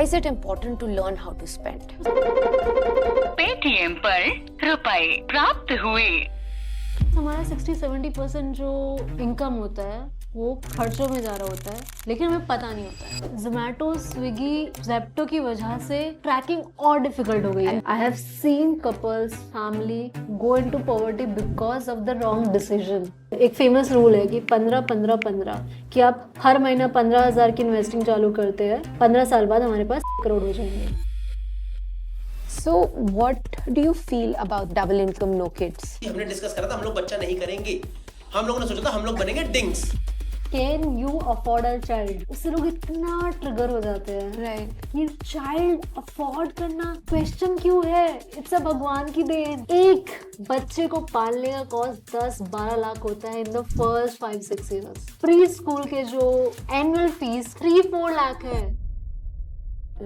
Why is it important to learn how to spend? Paytm पर रुपए प्राप्त हुए। हमारा 60-70% जो इनकम होता है वो खर्चों में जा रहा होता है, लेकिन हमें पता नहीं होता है। जोमेटो, स्विगी, जेप्टो की वजह से ट्रैकिंग और डिफिकल्ट हो गई है। I have seen couples, family go into poverty because of the wrong decision. एक फेमस रूल है कि 15-15-15, कि आप हर महीना 15,000 की इन्वेस्टिंग चालू करते हैं, 15 साल बाद हमारे पास करोड़ हो जाएंगे। So what do you feel about double income, no kids? हमने डिस्कस करा था हम लोग बच्चा नहीं करेंगे, हम लोगों ने सोचा था हम लोग बनेंगे dinks. Can you afford a child? उससे लोग इतना ट्रिगर हो जाते हैं। Right. ये चाइल्ड अफोर्ड करना क्वेश्चन क्यों है? इट्स अ भगवान की देन। एक बच्चे को पालने का कॉस्ट 10-12 लाख होता है in the first 5-6 years. Pre school के जो एनुअल फीस 3-4 लाख है।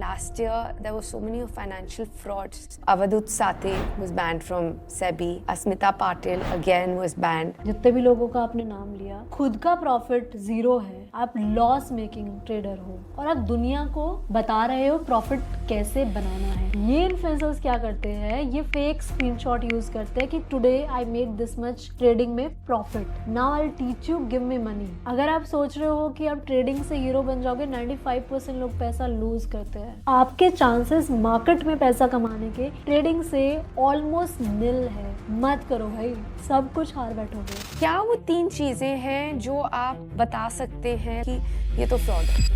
Last year, there were so many financial frauds. Avadut Sathe was banned from SEBI. Asmita Patil again was banned. जितने भी लोगों का आपने नाम लिया, खुद का प्रॉफिट जीरो है, आप लॉस मेकिंग ट्रेडर हो और आप दुनिया को बता रहे हो प्रॉफिट कैसे बनाना है। ये इन्फ्लुएंसर्स क्या करते हैं, ये फेक स्क्रीनशॉट यूज करते हैं कि today I made this much trading में profit, now I teach you, give me money. अगर आप सोच रहे हो कि आप ट्रेडिंग से हीरो बन जाओगे, 95% लोग पैसा लूज करते हैं। आपके चांसेस मार्केट में पैसा कमाने के ट्रेडिंग से ऑलमोस्ट निल है। मत करो भाई, सब कुछ हार बैठोगे। क्या वो 3 चीजें हैं जो आप बता सकते हैं कि ये तो फ्रॉड है?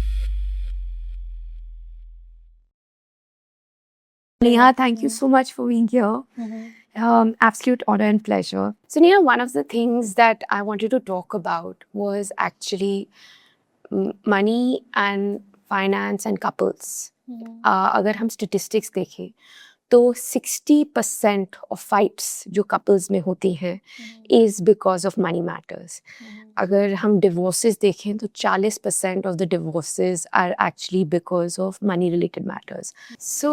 Neha, thank you so much for being here. Absolute honor and pleasure. So Neha, one of the things that I wanted to talk about was actually money and finance and couples. अगर हम statistics देखें तो 60% of fights जो couples में होती हैं is because of money matters. अगर हम divorces देखें तो 40% of the divorces are actually because of money related matters. So,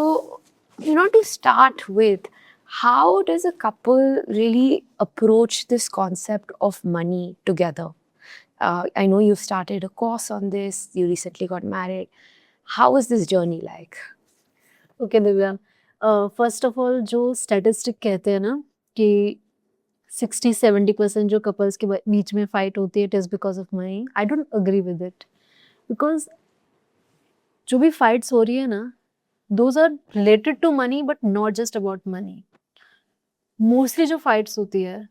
to start with, how does a couple really approach this concept of money together? I know you started a course on this, you recently got married. How is this journey like? Okay Divya, first of all जो statistic कहते हैं ना कि 60-70% जो couples के बीच में fight होती है, it is because of money. I don't agree with it, because जो भी फाइट्स हो रही है ना, those are related to money but not just about money. Mostly जो फाइट्स होती है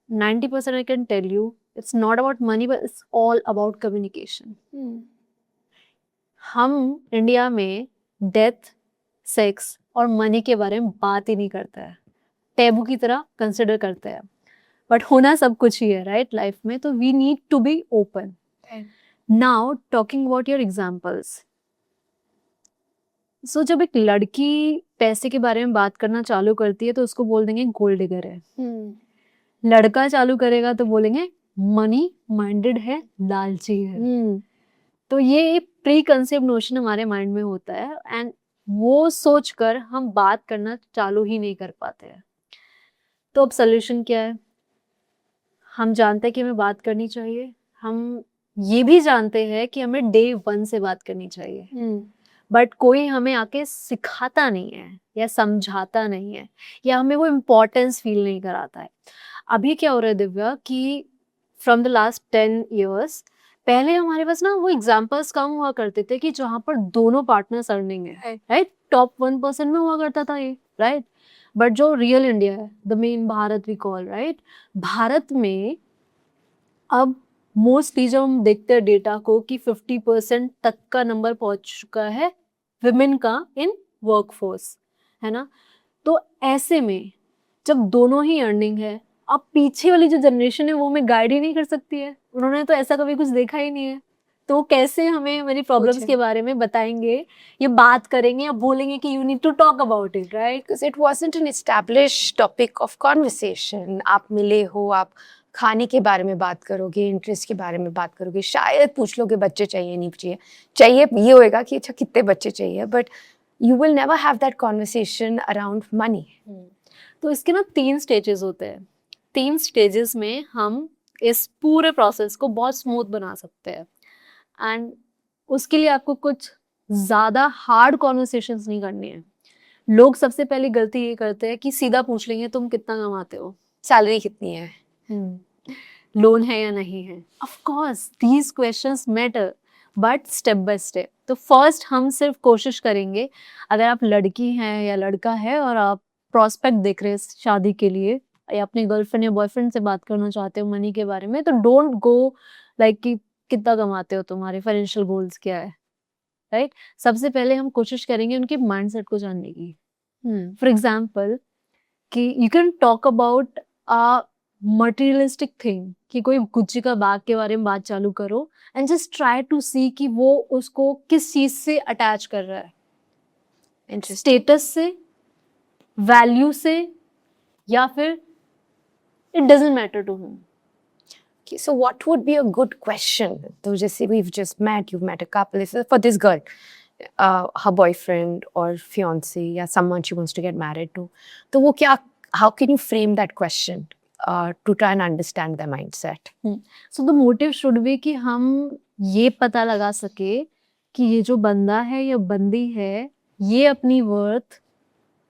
90% I can tell you it's not about money but it's all about communication. हम इंडिया में डेथ, सेक्स और मनी के बारे में बात ही नहीं करते हैं, टैबू की तरह कंसिडर करते हैं, बट होना सब कुछ ही है राइट लाइफ में। तो we need to be open. Now talking about your examples, so जब एक लड़की पैसे के बारे में बात करना चालू करती है तो उसको बोल देंगे गोल्ड डिगर है। लड़का चालू करेगा तो बोलेंगे मनी माइंडेड है, लालची है। तो ये प्री कंसेप्ट नोशन हमारे माइंड में होता है एंड वो सोचकर हम बात करना चालू ही नहीं कर पाते हैं। तो अब सोल्यूशन क्या है? हम जानते हैं कि हमें बात करनी चाहिए, हम ये भी जानते हैं कि हमें डे 1 से बात करनी चाहिए, बट कोई हमें आके सिखाता नहीं है या समझाता नहीं है या हमें वो इम्पोर्टेंस फील नहीं कराता है। अभी क्या हो रहा है दिव्या कि फ्रॉम द लास्ट 10 years, पहले हमारे पास ना वो एग्जाम्पल्स कम हुआ करते थे कि जहाँ पर दोनों पार्टनर्स अर्निंग है, राइट? टॉप 1% में हुआ करता था ये, राइट? बट जो रियल इंडिया है, the main Bharat we call, right? Bharat में अब मोस्टली जब हम देखते हैं डेटा को कि 50% तक का नंबर पहुंच चुका है विमेन का इन वर्कफोर्स, है ना? तो ऐसे में जब दोनों ही अर्निंग है, अब पीछे वाली जो जनरेशन है वो हमें गाइड ही नहीं कर सकती है, उन्होंने तो ऐसा कभी कुछ देखा ही नहीं है, तो कैसे हमें हमारी प्रॉब्लम्स के बारे में बताएंगे, ये बात करेंगे या बोलेंगे कि you need to talk about it, right? Because it wasn't an established topic of conversation. आप मिले हो, आप खाने के बारे में बात करोगे, इंटरेस्ट के बारे में बात करोगे, शायद पूछ लोगे बच्चे चाहिए नहीं चाहिए, चाहिए ये होएगा कि अच्छा कितने बच्चे चाहिए, but you will never have that conversation around money. तो इसके ना 3 स्टेजेस होते हैं। 3 स्टेजेस में हम इस पूरे प्रोसेस को बहुत स्मूथ बना सकते हैं एंड उसके लिए आपको कुछ ज्यादा हार्ड कॉन्वर्सेशंस नहीं करनी है। लोग सबसे पहली गलती ये करते हैं कि सीधा पूछ लेंगे तुम कितना कमाते हो, सैलरी कितनी है? लोन है या नहीं है। Of course these questions matter, but step by step. तो फर्स्ट हम सिर्फ कोशिश करेंगे, अगर आप लड़की हैं या लड़का है और आप प्रोस्पेक्ट देख रहे हैं शादी के लिए या अपने गर्लफ्रेंड या बॉयफ्रेंड से बात करना चाहते हो मनी के बारे में, तो डोंट गो लाइक कि कितना कमाते हो, तुम्हारे फाइनेंशियल गोल्स क्या है, राइट। सबसे पहले हम कोशिश करेंगे उनके माइंडसेट को जानने की। फॉर एग्जाम्पल कि you can talk about a materialistic thing, कि कोई गुच्ची का बैग के बारे में बात चालू करो and just try to see कि वो उसको किस चीज से अटैच कर रहा है, स्टेटस से, वैल्यू से, या फिर it doesn't matter to him. Okay, so what would be a good question? So just say you've met a couple. For this girl, her boyfriend or fiance या someone she wants to get married to. तो वो क्या? How can you frame that question to try and understand their mindset? So the motive should be कि हम ये पता लगा सके कि ये जो बंदा है या बंदी है, ये अपनी वर्थ,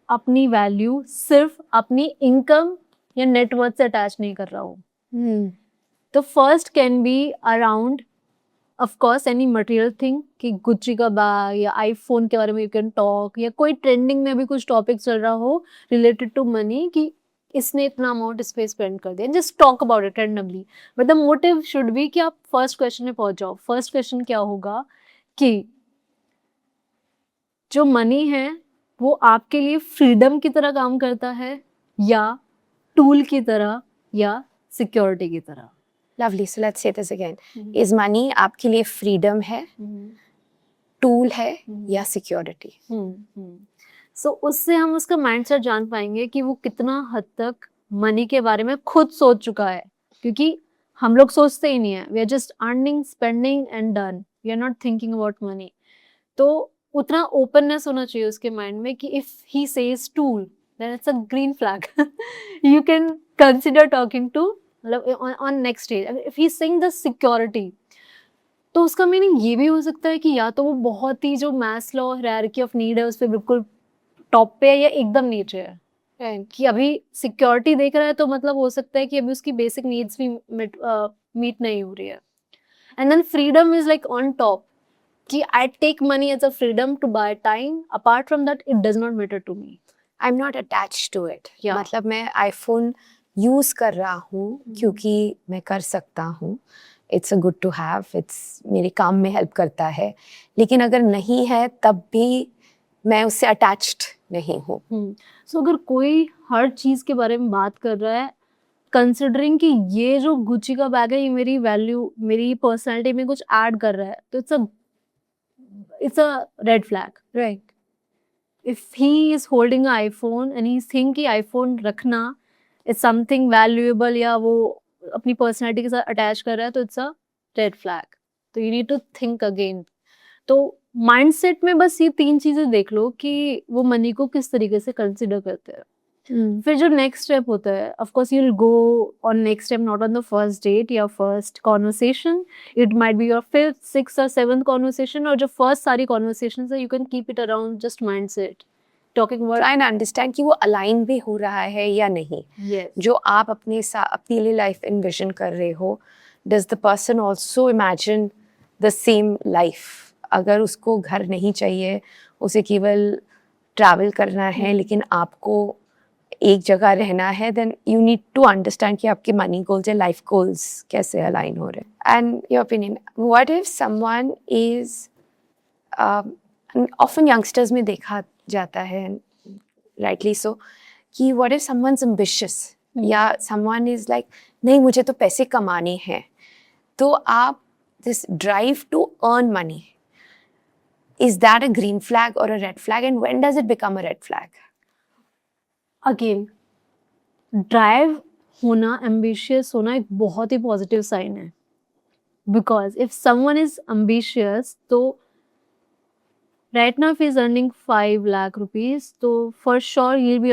अपनी वैल्यू सिर्फ अपनी इनकम या नेटवर्थ से अटैच नहीं कर रहा हो। तो first can be around of course any material thing, कि गुच्ची का बैग या आईफोन के बारे में यू कैन टॉक, या कोई ट्रेंडिंग में भी कुछ टॉपिक चल रहा हो रिलेटेड टू मनी, कि इसने इतना अमाउंट इस पे स्पेंड कर दिया, just talk about it randomly. But the motive should be कि आप फर्स्ट क्वेश्चन में पहुंच जाओ। फर्स्ट क्वेश्चन क्या होगा कि जो मनी है वो आपके लिए फ्रीडम की तरह काम करता है या टूल की तरह या सिक्योरिटी की तरह। Lovely. So let's say this again. Is money आपके लिए freedom है, tool है या security? सो उससे हम उसका माइंडसेट जान पाएंगे कि वो कितना हद तक मनी के बारे में खुद सोच चुका है, क्योंकि हम लोग सोचते ही नहीं है। We are just earning, spending and done, we are not thinking about money. तो उतना ओपननेस होना चाहिए उसके माइंड में कि if he says tool then it's a green flag, you can consider talking to, मतलब on next stage. If he saying the security, तो उसका मीनिंग ये भी हो सकता है कि या तो वो बहुत ही जो मैस्लो हायरार्की ऑफ नीड है उस पर बिल्कुल टॉप पे है या एकदम नीचे है, कि अभी सिक्योरिटी देख रहा है तो मतलब हो सकता है कि अभी उसकी बेसिक नीड्स भी मीट नहीं हो रही है। And then freedom is like on top, कि I take money as a freedom to buy time, apart from that it does not matter to me, I am not attached to it. Yeah. मतलब मैं iPhone use कर रहा हूँ क्योंकि मैं कर सकता हूँ, it's a good to have, it's मेरे काम में हेल्प करता है, लेकिन अगर नहीं है तब भी मैं उससे अटैच्ड नहीं हूँ। सो अगर कोई हर चीज के बारे में बात कर रहा है कंसिडरिंग कि ये जो गुच्ची का बैग है ये मेरी वैल्यू, मेरी पर्सनैलिटी में कुछ ऐड कर रहा है, तो it's a red flag, right. If he is holding iPhone and he think कि आईफोन रखना इज समथिंग वैल्यूएबल या वो अपनी पर्सनैलिटी के साथ अटैच कर रहा है, तो इट्स अ रेड फ्लैग। तो you need to think again. तो माइंडसेट में बस ये 3 चीजें देख लो कि वो मनी को किस तरीके से कंसिडर करते हैं। फिर जो नेक्स्ट स्टेप होता है, of course you will go on next step, not on the first date या first conversation, it might be your 5th, 6th और 7th कॉन्वर्सेशन, और जो फर्स्ट सारी कॉन्वर्सेशन है you can keep it around just mindset, talking about try and understand कि वो align भी हो रहा है या नहीं। जो आप अपने लिए लाइफ इन्विजन कर रहे हो, does the person also imagine the same life? अगर उसको घर नहीं चाहिए, उसे केवल ट्रैवल करना है, लेकिन आपको एक जगह रहना है, then you need to understand कि आपके मनी गोल्स या लाइफ गोल्स कैसे अलाइन हो रहे हैं। And your opinion, what if someone is, often youngsters में देखा जाता है, राइटली सो, कि व्हाट इफ समवन's ambitious या समवन इज लाइक नहीं मुझे तो पैसे कमाने हैं, तो आप this drive to earn money, is that a green flag or a red flag, and when does it become a red flag? Again drive होना, एम्बिशियस होना एक बहुत ही पॉजिटिव साइन है, because if someone is ambitious, तो right now if is earning 5 lakh rupees, तो for sure he will be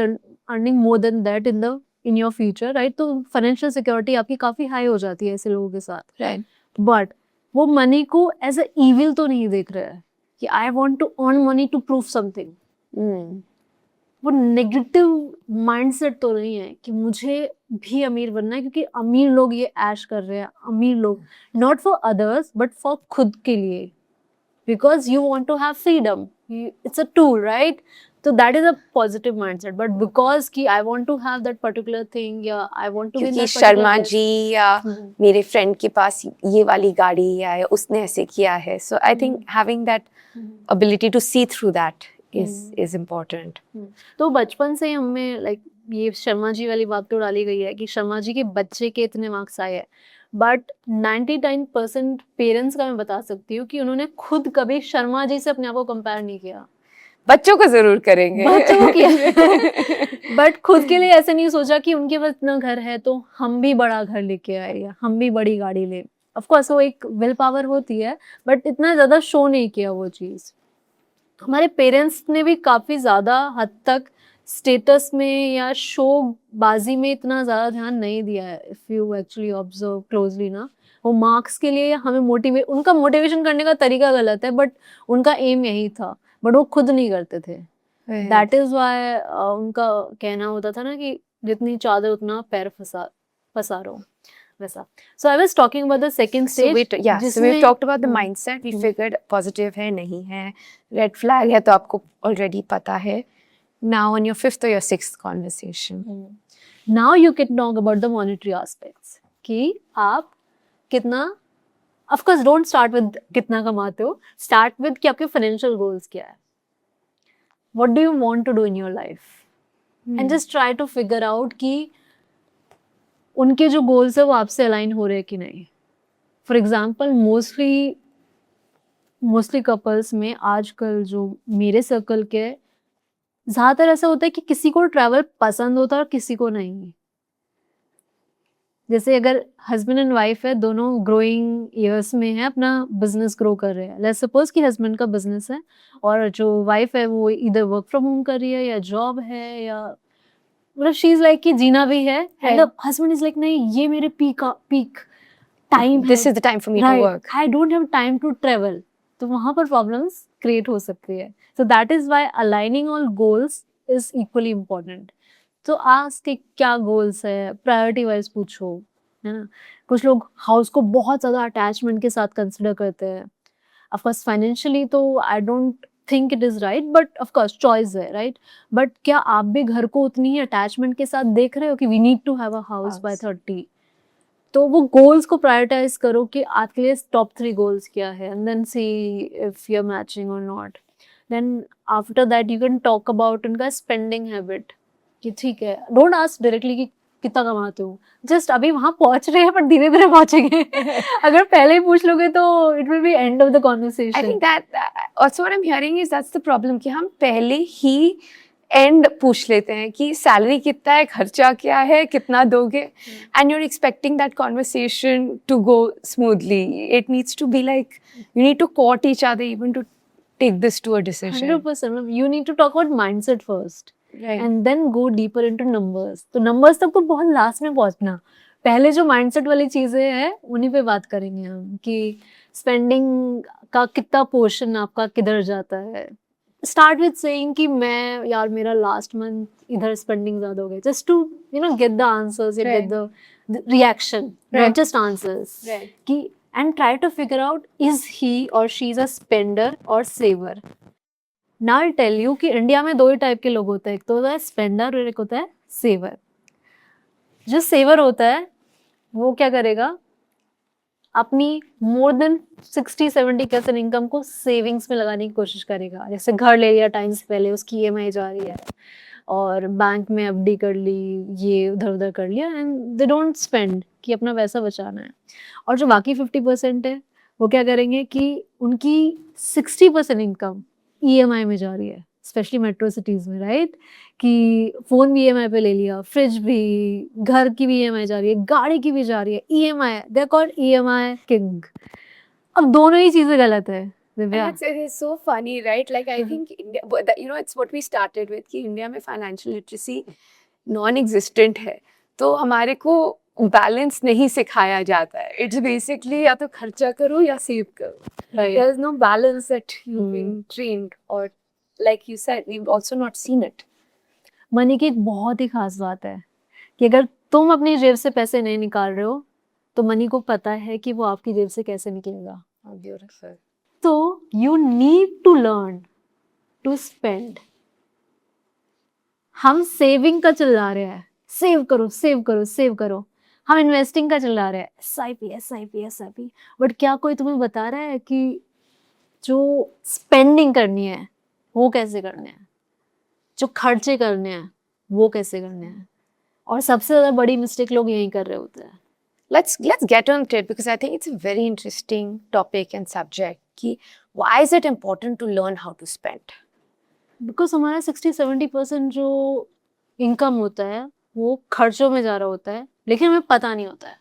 earning more than that in your future, right. तो financial security आपकी काफी हाई हो जाती है ऐसे लोगों के साथ, Right. बट वो मनी को एज अ इविल तो नहीं देख रहा है कि I want to earn money to prove something. Hmm. वो नेगेटिव माइंडसेट तो नहीं है कि मुझे भी अमीर बनना है, क्योंकि अमीर लोग ये ऐश कर रहे हैं, अमीर लोग not for others but for खुद के लिए, because you want to have freedom, it's a tool, right? तो that is a positive mindset, but because कि I want to have that particular thing या I want to be in क्योंकि that particular Sharma place. जी या मेरे friend के पास ये वाली गाड़ी है या उसने ऐसे किया है, so I think having that ability to see through that is important. तो बचपन से हमें लाइक ये शर्मा जी वाली बात तो डाली गई है कि शर्मा जी के बच्चे के इतने मार्क्स आए हैं, बट 99% पेरेंट्स का मैं बता सकती हूँ कि उन्होंने खुद कभी शर्मा जी से अपने आप को कंपेयर नहीं किया। बच्चों को जरूर करेंगे, बच्चों को किया बट खुद के लिए ऐसे नहीं सोचा कि उनके पास इतना घर है तो हम भी बड़ा घर लेके आए या हम भी बड़ी गाड़ी ले। ऑफ कोर्स वो एक विल पावर होती है, बट इतना ज्यादा शो नहीं किया वो चीज। हमारे पेरेंट्स ने भी काफी ज्यादा हद तक स्टेटस में या शो बाजी में इतना ज्यादा ध्यान नहीं दिया है। If you actually observe closely ना, वो मार्क्स के लिए हमें उनका मोटिवेशन करने का तरीका गलत है, बट उनका एम यही था, बट वो खुद नहीं करते थे। दैट इज वाई उनका कहना होता था ना कि जितनी चादर उतना पैर पसारो, वैसा। So I was talking about the second stage. So we've talked about the mindset. We figured positive है, नहीं है, red flag है तो आपको already पता है. Now on your 5th or your 6th conversation. Now you can talk about the monetary aspects. कि आप कितना, of course don't start with कितना कमाते हो, start with कि आपके financial goals क्या है. What do you want to do in your life? And just try to figure out कि उनके जो गोल्स है वो आपसे अलाइन हो रहे हैं कि नहीं। फॉर एग्जाम्पल मोस्टली कपल्स में आजकल जो मेरे सर्कल के ज़्यादातर ऐसा होता है कि किसी को ट्रैवल पसंद होता है और किसी को नहीं। जैसे अगर हस्बैंड एंड वाइफ है, दोनों ग्रोइंग ईयर्स में है, अपना बिजनेस ग्रो कर रहे हैं। लेट्स सपोज कि हस्बैंड का बिजनेस है और जो वाइफ है वो इधर वर्क फ्रॉम होम कर रही है या जॉब है, या मतलब शी इज लाइक कि जीना भी है, and the husband is like नहीं ये मेरे पीक टाइम है, This is the time for me to work. I don't have time to travel. तो वहां पर प्रॉब्लम्स क्रिएट हो सकती है। So that is why aligning all goals is equally important. तो आस्क के क्या गोल्स है, प्रायोरिटी वाइज पूछो, है ना। कुछ लोग हाउस को बहुत ज्यादा अटैचमेंट के साथ कंसिडर करते हैं। ऑफकोर्स फाइनेंशियली तो I don't think it is right, but of course choice है, राइट। बट क्या आप भी घर को उतनी ही अटैचमेंट के साथ देख रहे हो कि we need to have a house by 30? तो वो गोल्स को प्रायोरिटाइज करो कि आपके लिए टॉप 3 गोल्स क्या है, and then see if you are matching और नॉट। Then after that you can talk about उनका स्पेंडिंग हैबिट कि ठीक है, डोंट आस्क डायरेक्टली कि कितना कमाते हो, जस्ट अभी वहां पहुंच रहे हैं पर धीरे धीरे पहुंचेंगे। अगर पहले ही पूछ लोगे तो it will be end of the conversation. I think that also what I'm hearing is that's the problem कि हम पहले ही एंड पूछ लेते हैं कि सैलरी कितना है, खर्चा क्या है, कितना दोगे, and you're expecting that conversation to go smoothly. It needs to be like you need to court each other even to take this to a decision. 100%. You need to talk about mindset first. Right. And then go deeper into numbers. तो numbers तक तो बहुत last में पहुंचना, पहले जो mindset वाली चीजें हैं उन्हीं पे बात करेंगे हम कि स्पेंडिंग का कितना पोर्शन आपका किधर जाता है। स्टार्ट विद सेइंग कि मैं यार मेरा लास्ट मंथ इधर स्पेंडिंग ज्यादा हो गया, just to get the answers या get the reaction, not just answers. कि and try to figure out is he और शी इज अ स्पेंडर और saver. Now I'll tell you कि इंडिया में 2 ही टाइप के लोग होते हैं, एक तो होता है स्पेंडर और एक होता है सेवर। जो सेवर होता है वो क्या करेगा, अपनी मोर देन 60-70% इनकम को सेविंग्स में लगाने की कोशिश करेगा। जैसे घर ले लिया टाइम से पहले, उसकी EMI जा रही है, और बैंक में FD कर ली, ये उधर उधर कर लिया, एंड दे डोंट स्पेंड कि अपना पैसा बचाना है। और जो बाकी 50% है वो क्या करेंगे कि उनकी 60% इनकम EMI में जा रही है, स्पेशली मेट्रो सिटीज में, राइट। कि फोन भी EMI पे ले लिया, फ्रिज भी, घर की भी EMI जा रही है, गाड़ी की भी जा रही है, EMI, they are called EMI किंग। अब दोनों ही चीजें गलत है Divya. It is so funny, right? Like I think India, but it's what we started with कि इंडिया में फाइनेंशियल लिटरेसी नॉन एग्जिस्टेंट है। तो हमारे को बैलेंस नहीं सिखाया जाता है. इट्स बेसिकली या तो खर्चा करो या सेव करो. There is no balance that you've been trained, or like you said, we've also not seen it. Money की एक बहुत ही खास बात है कि अगर तुम अपनी जेब से पैसे नहीं निकाल रहे हो तो मनी को पता है कि वो आपकी जेब से कैसे निकलेगा. How beautiful. तो you need to learn to spend. हम सेविंग का चिल्ला रहे हैं, सेव करो सेव करो सेव करो. हम इन्वेस्टिंग का चिल्ला रहे हैं, SIP. बट क्या कोई तुम्हें बता रहा है कि जो स्पेंडिंग करनी है वो कैसे करने हैं, जो खर्चे करने हैं वो कैसे करने हैं. और सबसे ज्यादा बड़ी मिस्टेक लोग यही कर रहे होते हैं. Let's get on to it, because I think it's a very interesting topic and subject. कि why is it important to learn how to spend? Because हमारा 60-70% जो इनकम होता है वो खर्चों में जा रहा होता है, लेकिन हमें पता नहीं होता है.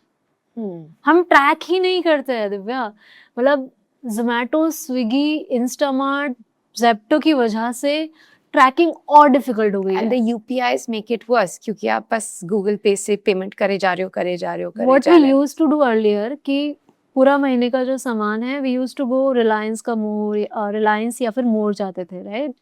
हम ट्रैक ही नहीं करते हैं दिव्या. मतलब जोमेटो, स्विगी, इंस्टामार्ट, जेप्टो की वजह से ट्रैकिंग और डिफिकल्ट हो गई And है. the UPIs make it worse, क्योंकि आप बस गूगल पे से पेमेंट करे जा रहे हो. What we used to do earlier कि पूरा महीने का जो सामान है we used to go Reliance या फिर मोर जाते थे, राइट,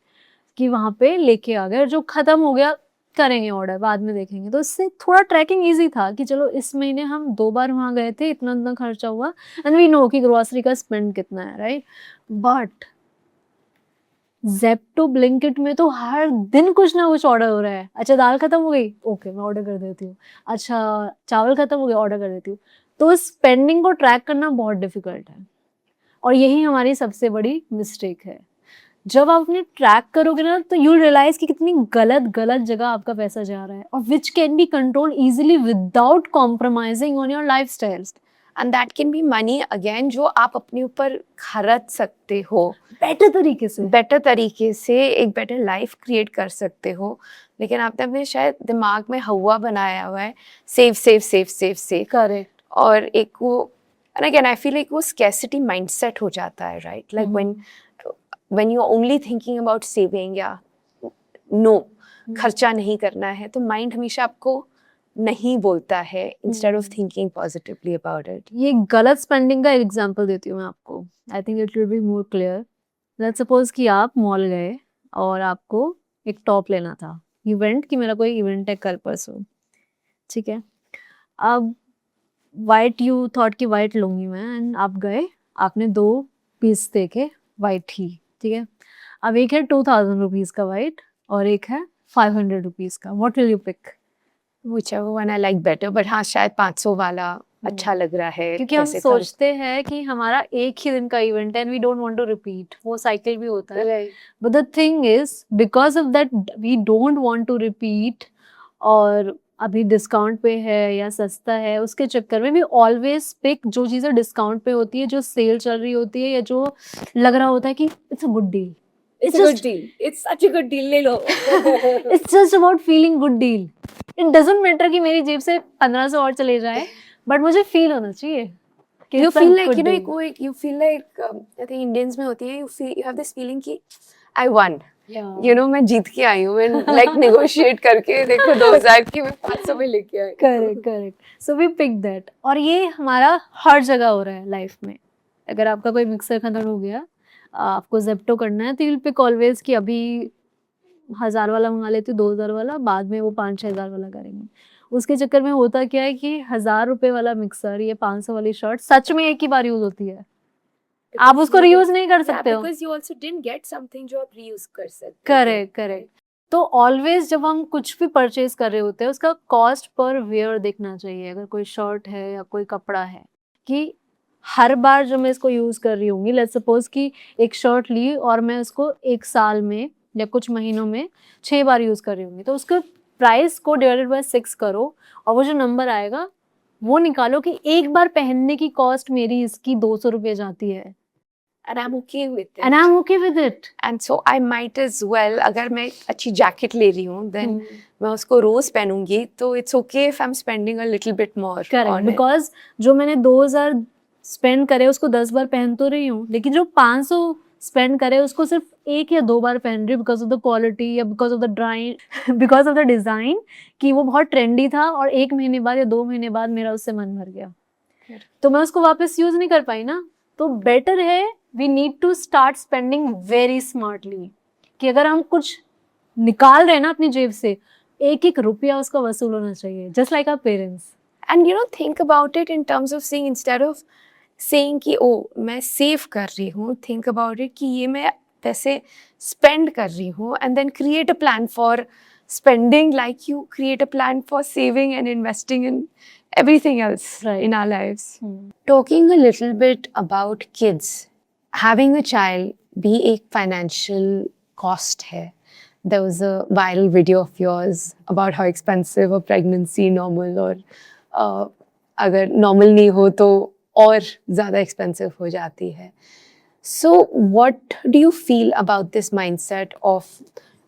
कि वहाँ पे लेके आ गए. जो खत्म हो गया करेंगे ऑर्डर, बाद में देखेंगे. तो इससे थोड़ा ट्रैकिंग इजी था कि चलो इस महीने हम 2 बार वहाँ गए थे, इतना खर्चा हुआ, एंड वी नो कि ग्रोसरी का स्पेंड कितना है, राइट. बट जेप्टो, ब्लिंकिट में तो हर दिन कुछ ना कुछ ऑर्डर हो रहा है. अच्छा दाल खत्म हो गई, ओके मैं ऑर्डर कर देती हूँ. अच्छा चावल खत्म हो गया, ऑर्डर कर देती हूँ. तो स्पेंडिंग को ट्रैक करना बहुत डिफिकल्ट है और यही हमारी सबसे बड़ी मिस्टेक है. जब आप अपने ट्रैक करोगे ना तो यू रियलाइज कि कितनी गलत जगह आपका पैसा जा रहा है, और which can be control easily without compromising on your lifestyles. And that can be money again, जो आप अपने ऊपर खर्च सकते हो बेटर तरीके से. बेटर तरीके से, एक बेटर लाइफ क्रिएट कर सकते हो. लेकिन आपने अपने शायद दिमाग में हवा बनाया हुआ है सेव. करेक्ट. और एक वो, and again I feel like वो scarcity mindset हो जाता है, right? Like when you're only thinking about saving या खर्चा नहीं करना है, तो माइंड हमेशा आपको नहीं बोलता है instead of thinking positively about it. ये गलत स्पेंडिंग का एग्जांपल देती हूँ मैं आपको. I think it will be more clear. Let's suppose कि आप मॉल गए और आपको एक टॉप लेना था. इवेंट कि मेरा कोई इवेंट है कल परसों, ठीक है. अब वाइट यू थॉट कि वाइट लूंगी मैं, एंड आप गए, आपने 2 पीस देखे वाइट ही, ठीक है. अब एक है 2000 रुपीज का वाइट और एक है 500 रुपीज का. What will you pick? Whichever one I like better, but हाँ शायद 500 वाला अच्छा लग रहा है. क्योंकि हम कैसे सोचते हैं कि हमारा एक ही दिन का इवेंट है and we don't want to repeat. वो साइकिल भी होता है. Right. But the thing is because of that we don't want to repeat, और अभी डिस्काउंट पे है या सस्ता है, उसके चक्कर में भी ऑलवेज पिक जो चीज़ें डिस्काउंट पे होती है, जो सेल चल रही होती है, या जो लग रहा होता है कि it's a good deal. It's a good deal. It's such a good deal. ले लो. It's just about feeling good deal. It doesn't matter कि मेरी जेब से 1500 और चले जाए, बट मुझे फील होना चाहिए कि You it's a feel like, good you know, deal. you feel like I think Indians में होती है, you have this feeling कि I won. Yeah. You know, मैं जीत के आई हूँ. मैं like negotiate करके देखो 2000 की मैं 500 में लेके आई. Correct. So we pick that. और ये हमारा हर जगह हो रहा है लाइफ में. अगर आपका कोई मिक्सर खत्म हो गया, आपको जेप्टो करना है, तो यू विल पिक ऑलवेज कि अभी 1000 वाला मंगा लेती हूँ, 2000 वाला, बाद में वो 5-6 हज़ार वाला करेंगे. उसके चक्कर में होता क्या है कि 1000 रुपए वाला मिक्सर, ये 500 वाली शर्ट सच में एक ही बार यूज होती है. आप उसको रीयूज नहीं कर सकते हो. Because you also didn't get something जो आप reuse कर सकते हो. करेक्ट. तो ऑलवेज जब हम कुछ भी परचेज कर रहे होते हैं उसका कॉस्ट पर वेयर देखना चाहिए. अगर कोई शर्ट है या कोई कपड़ा है, कि हर बार जब मैं इसको यूज कर रही होंगी, लेट्स सपोज कि एक शर्ट ली और मैं उसको 1 साल में या कुछ महीनों में 6 बार यूज कर रही होंगी, तो उसके प्राइस को डिवाइडेड बाय 6 करो और वो जो नंबर आएगा वो निकालो कि एक बार पहनने की कॉस्ट मेरी इसकी 200 रुपये जाती है. And I'm okay with it. And I'm okay with it. And so I might as well, अगर मैं एक अच्छी जैकेट ले रही हूँ, then मैं उसको रोज पहनूंगी, तो it's okay if I'm spending a little bit more. Correct. Because जो मैंने 2000 स्पेंड करे उसको 10 बार पहन तो रही हूँ, लेकिन जो 500 स्पेंड करे, उसको सिर्फ 1 या 2 बार पहन रही बिकॉज ऑफ द क्वालिटी या because of the because of the design, कि वो बहुत ट्रेंडी था और 1 महीने बाद या 2 महीने बाद मेरा उससे मन भर गया, तो मैं उसको वापस यूज नहीं कर पाई ना। तो बेटर है we need to start spending very smartly, कि अगर हम कुछ निकाल रहे हैं ना अपनी जेब से, 1-1 रुपया उसका वसूल होना चाहिए, just like our parents. And you know, think about it in terms of saying, instead of saying कि ओ मैं सेव कर रही हूँ, think about it कि ये मैं पैसे spend कर रही हूँ, and then create a plan for spending like you create a plan for saving and investing in everything else Right. in our lives. Talking a little bit about kids, having a child भी एक financial cost है. There was a viral video of yours about how expensive a pregnancy, normal और अगर normal नहीं हो तो और ज़्यादा एक्सपेंसिव हो जाती है. So what do you feel about this mindset of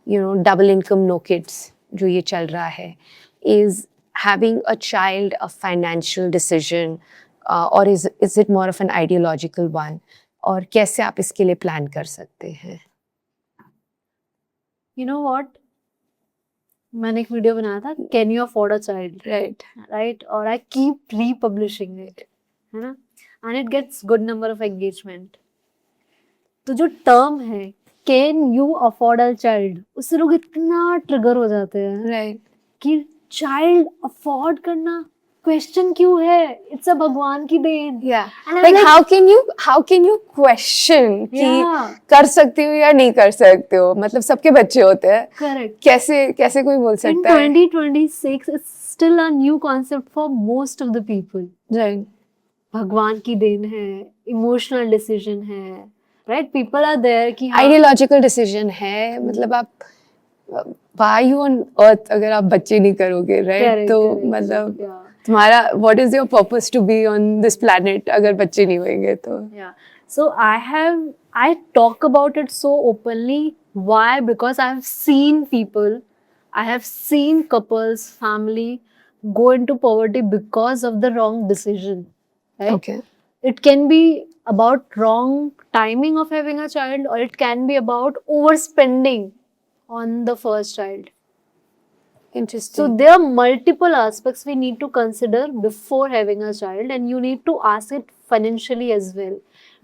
double income no kids जो ये चल रहा है? Is having a child a financial decision और is it more of an ideological one, और कैसे आप इसके लिए प्लान कर सकते हैं? यू नो व्हाट, मैंने एक वीडियो बनाया था, can you afford a child, right, और आई कीप रीपब्लिशिंग इट, है ना, and it gets good number of engagement. तो जो टर्म है can you afford a child, उससे लोग इतना ट्रिगर हो जाते हैं राइट कि चाइल्ड अफोर्ड करना क्वेश्चन क्यों है, इट्स अ भगवान की then. Yeah. And I'm Like like- how can you question कि Yeah. कर सकते हो या नहीं कर सकते हो? मतलब सबके बच्चे होते हैं, करेक्ट, कैसे कोई बोल in सकता है? 2026 it's still a new concept for most of the people। Right. भगवान की देन है, इमोशनल डिसीजन है, राइट, पीपल आर देयर कि हाँ, आइडियोलॉजिकल डिसीजन है, मतलब आप why you on earth अगर आप बच्चे नहीं करोगे, राइट? correct, तो correct, मतलब yeah, तुम्हारा what is your purpose to be on this planet अगर बच्चे नहीं होंगे तो? yeah. So I talk about it so openly. Why? Because I have seen people, I have seen couples, family go into poverty because of the wrong decision, right? Okay. It can be about wrong timing of having a child, or it can be about overspending on the first child. Interesting. So there are multiple aspects we need to consider before having a child, and you need to ask it financially as well.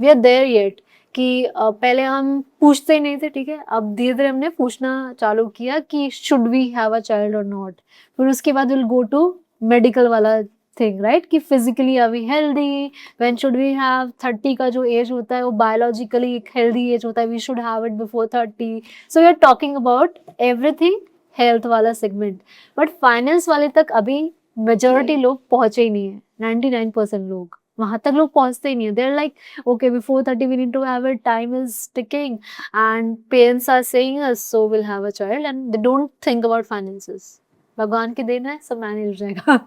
We are there yet कि पहले हम पूछते ही नहीं थे, ठीक है, अब धीरे धीरे हमने पूछना चालू किया कि should we have a child और नॉट। फिर उसके बाद विल गो टू मेडिकल वाला थिंग, राइट, कि physically are we healthy, when should we have, 30 का जो एज होता है वो बायोलॉजिकली एक हेल्दी एज होता है, we should have it before 30। So we are talking about everything health वाला सेगमेंट, बट फाइनेंस वाले तक अभी मेजोरिटी लोग पहुंचे ही नहीं है। 99% लोग वहां तक लोग पहुंचते ही नहीं है। There like okay before 30 we need to have it, time is ticking and parents are saying us so will have a child and they don't think about finances. भगवान की देन है, सब मैनेज हो जाएगा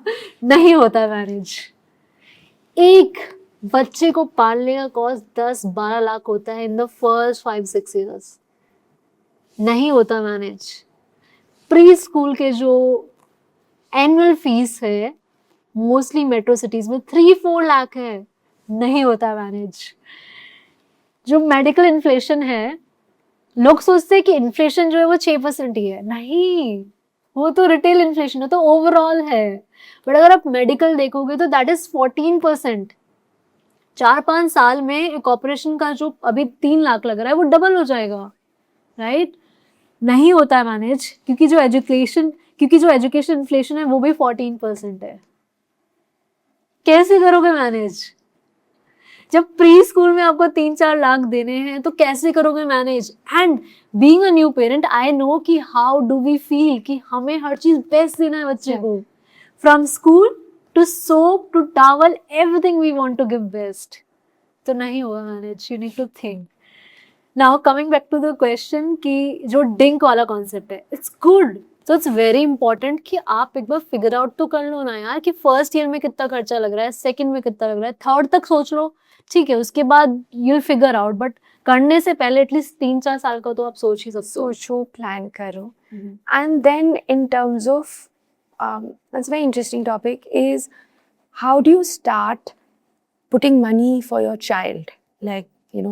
नहीं होता मैनेज। एक बच्चे को पालने का कॉस्ट 10-12 लाख होता है इन द फर्स्ट 5-6 ईयर्स, नहीं होता मैनेज। प्री स्कूल के जो एनुअल फीस है मोस्टली मेट्रो सिटीज में 3-4 लाख है, नहीं होता मैनेज। जो मेडिकल इन्फ्लेशन है, लोग सोचते हैं कि इन्फ्लेशन जो है वो 6% ही है, नहीं, वो तो रिटेल इन्फ्लेशन है, तो ओवरऑल है। बट अगर आप मेडिकल देखोगे तो दैट इज 14%। 4-5 साल में एक ऑपरेशन का जो अभी 3 लाख लग रहा है वो डबल हो जाएगा, राइट? नहीं होता है मैनेज, क्योंकि जो एजुकेशन इन्फ्लेशन है वो भी 14% है। कैसे करोगे मैनेज? जब प्री स्कूल में आपको 3-4 लाख देने हैं तो कैसे करोगे manage? And being a new parent I know कि हाउ डू वी फील कि हमें हर चीज बेस्ट देना है बच्चे को, from school to soap to towel, everything we want to give best. तो नहीं होगा manage, you need to think. Now coming back to the question कि जो डिंक वाला कॉन्सेप्ट है, it's good, so it's very important कि आप एक बार फिगर आउट तो कर लो ना यार कि फर्स्ट ईयर में कितना खर्चा लग रहा है, सेकंड में कितना लग रहा है, थर्ड तक सोच लो, ठीक है, उसके बाद you will figure out, but करने से पहले एटलीस्ट 3-4 साल का तो आप सोच ही सकते हो। सोचो, प्लान करो। And then in terms of, that's a very interesting topic, is how do you start putting money for your child? Like,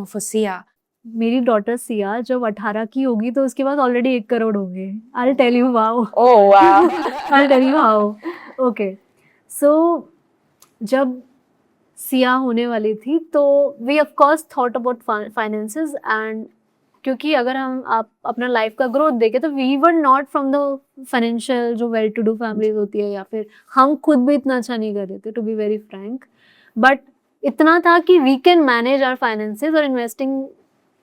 for Sia, मेरी डॉटर सिया जब 18 की होगी तो उसके पास ऑलरेडी 1 करोड़ हो गए। I tell you wow. Oh wow. I tell you how. Okay, so जब सिया होने वाली थी तो we of course thought about finances, and क्योंकि अगर हम आप अपना लाइफ का ग्रोथ देखें तो we were not from the financial जो वेल टू डू फैमिलीज होती है, या फिर हम खुद भी इतना अच्छा नहीं कर रहे थे, to be very frank. But इतना था कि we can manage our finances, और इन्वेस्टिंग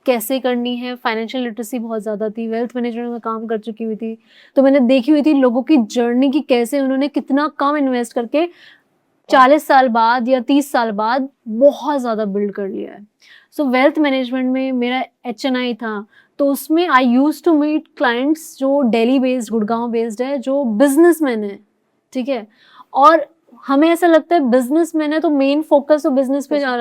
कैसे करनी है, फाइनेंशियल लिटरेसी बहुत ज़्यादा थी, वेल्थ मैनेजमेंट में काम कर चुकी हुई थी, तो मैंने देखी हुई थी लोगों की जर्नी की कैसे उन्होंने कितना कम इन्वेस्ट करके 40 साल बाद या 30 साल बाद बहुत ज़्यादा बिल्ड कर लिया है। सो वेल्थ मैनेजमेंट में मेरा HNI था, तो उसमें आई यूज टू मीट क्लाइंट्स जो दिल्ली बेस्ड, गुड़गांव बेस्ड है, जो बिजनेसमैन है, ठीक है। और हमें ऐसा लगता है बिजनेसमैन है तो मेन फोकस तो बिजनेस पे जा